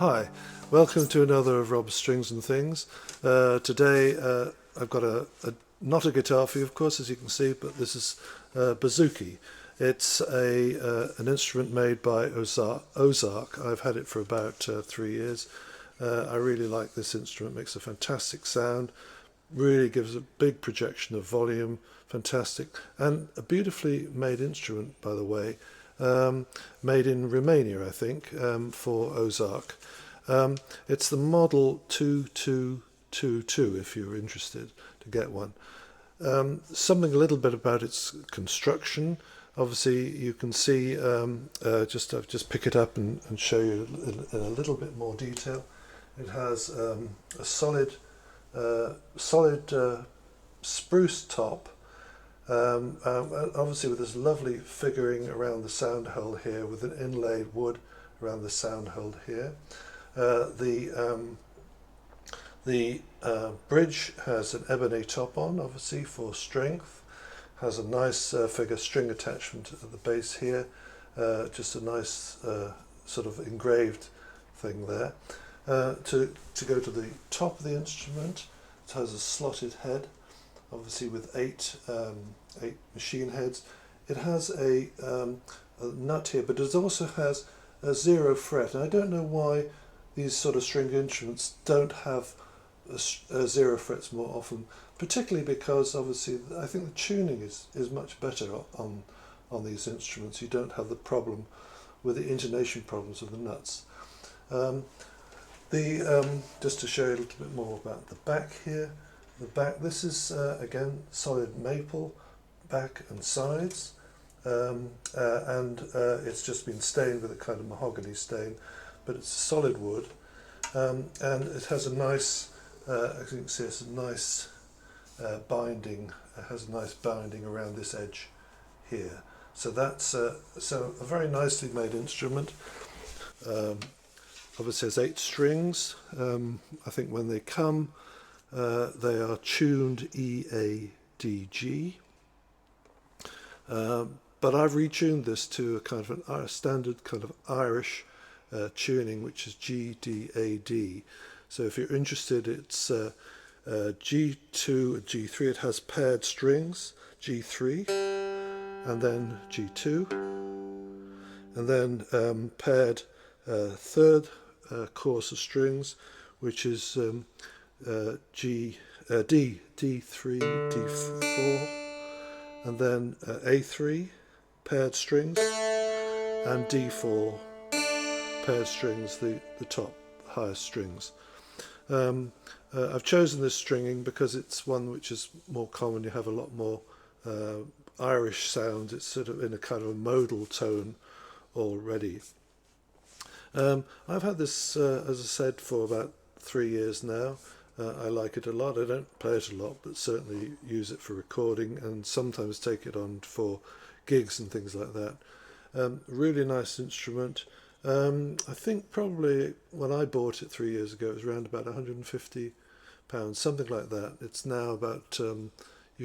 Hi, welcome to another of Rob's Strings and Things. Today I've got not a guitar for you, of course, as you can see, but this is Bouzouki. It's an instrument made by Ozark. I've had it for about 3 years. I really like this instrument. It makes a fantastic sound, really gives a big projection of volume, fantastic, and a beautifully made instrument, by the way. Made in Romania, I think, for Ozark. It's the model 2222 if you're interested to get one. Something a little bit about its construction. Obviously you can see, I'll just pick it up and show you in a little bit more detail. It has a solid spruce top. Obviously with this lovely figuring around the sound hole here with an inlaid wood around the sound hole here. The bridge has an ebony top on, obviously for strength. Has a nice figure string attachment at the base here, just a nice sort of engraved thing there. To go to the top of the instrument, it has a slotted head, obviously with eight machine heads. It has a nut here, but it also has a 0 fret, and I don't know why these sort of string instruments don't have 0 frets more often, particularly because obviously I think the tuning is much better on these instruments. You don't have the problem with the intonation problems of the nuts. Just to show you a little bit more about the back here. The back, this is again solid maple back and sides, and it's just been stained with a kind of mahogany stain, but it's solid wood, and it has a nice, as you can see, it's a nice binding. It has a nice binding around this edge here. So that's a very nicely made instrument. Obviously has 8 strings. I think when they come, they are tuned EADG, but I've retuned this to a kind of a standard kind of Irish tuning, which is GDAD. So if you're interested, it's G2 and G3. It has paired strings, G3, and then G2, and then paired third course of strings, which is D3, D4, and then A3 paired strings, and D4 paired strings, the top highest strings. I've chosen this stringing because it's one which is more common. You have a lot more Irish sound. It's sort of in a kind of a modal tone already. I've had this, as I said, for about 3 years now. I like it a lot. I don't play it a lot, but certainly use it for recording and sometimes take it on for gigs and things like that. Really nice instrument. I think probably when I bought it 3 years ago, it was around about £150, something like that. It's now about, you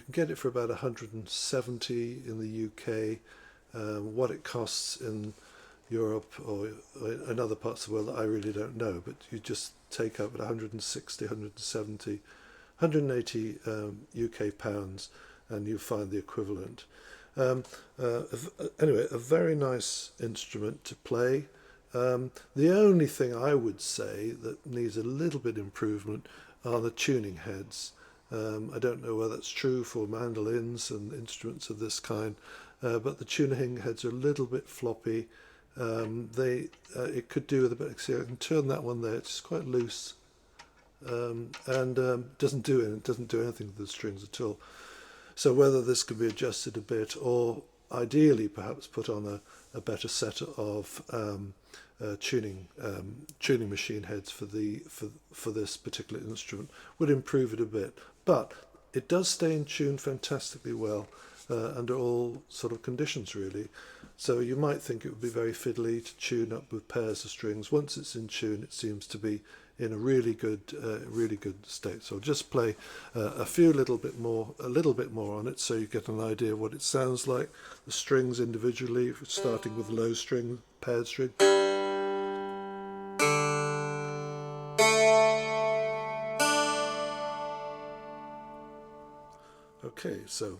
can get it for about 170 in the UK. What it costs in Europe or in other parts of the world I really don't know, but you just take up at 160, 170, 180 UK pounds and you find the equivalent. Anyway, a very nice instrument to play. The only thing I would say that needs a little bit improvement are the tuning heads. I don't know whether that's true for mandolins and instruments of this kind, but the tuning heads are a little bit floppy. It could do with a bit. See, I can turn that one there. It's quite loose, and doesn't do anything with the strings at all. So whether this could be adjusted a bit, or ideally perhaps put on a better set of tuning machine heads for this particular instrument, would improve it a bit. But it does stay in tune fantastically well under all sort of conditions, really. So you might think it would be very fiddly to tune up with pairs of strings. Once it's in tune, it seems to be in a really good state. So I'll just play a little bit more on it, so you get an idea of what it sounds like. The strings individually, starting with low string, paired string. Okay, so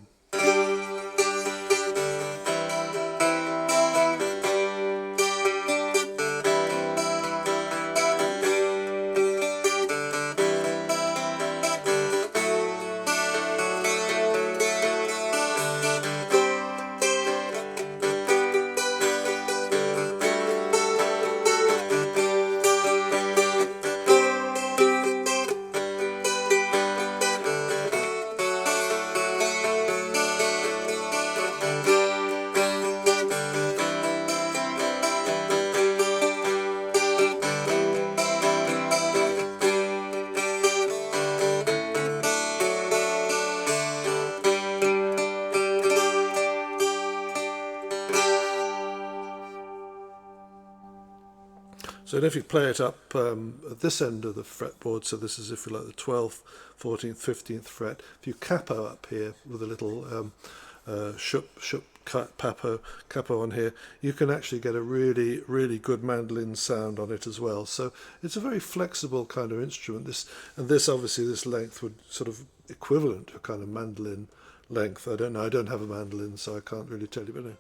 so if you play it up at this end of the fretboard, so this is, if you like, the 12th, 14th, 15th fret, if you capo up here with a little shup capo on here, you can actually get a really good mandolin sound on it as well. So it's a very flexible kind of instrument. This obviously, this length would sort of equivalent to a kind of mandolin length. I don't know, I don't have a mandolin, so I can't really tell you, but anyway.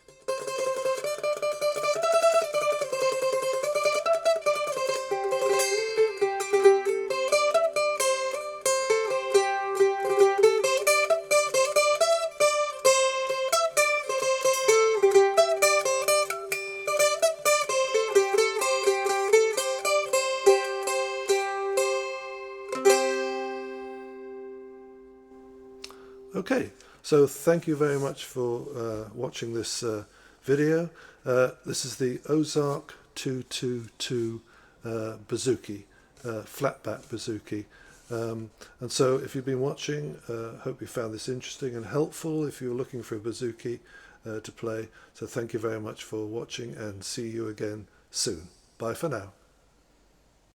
Okay, so thank you very much for watching this video. This is the Ozark 222 Bouzouki, flatback Bouzouki. And so if you've been watching, hope you found this interesting and helpful if you're looking for a Bouzouki to play. So thank you very much for watching, and see you again soon. Bye for now.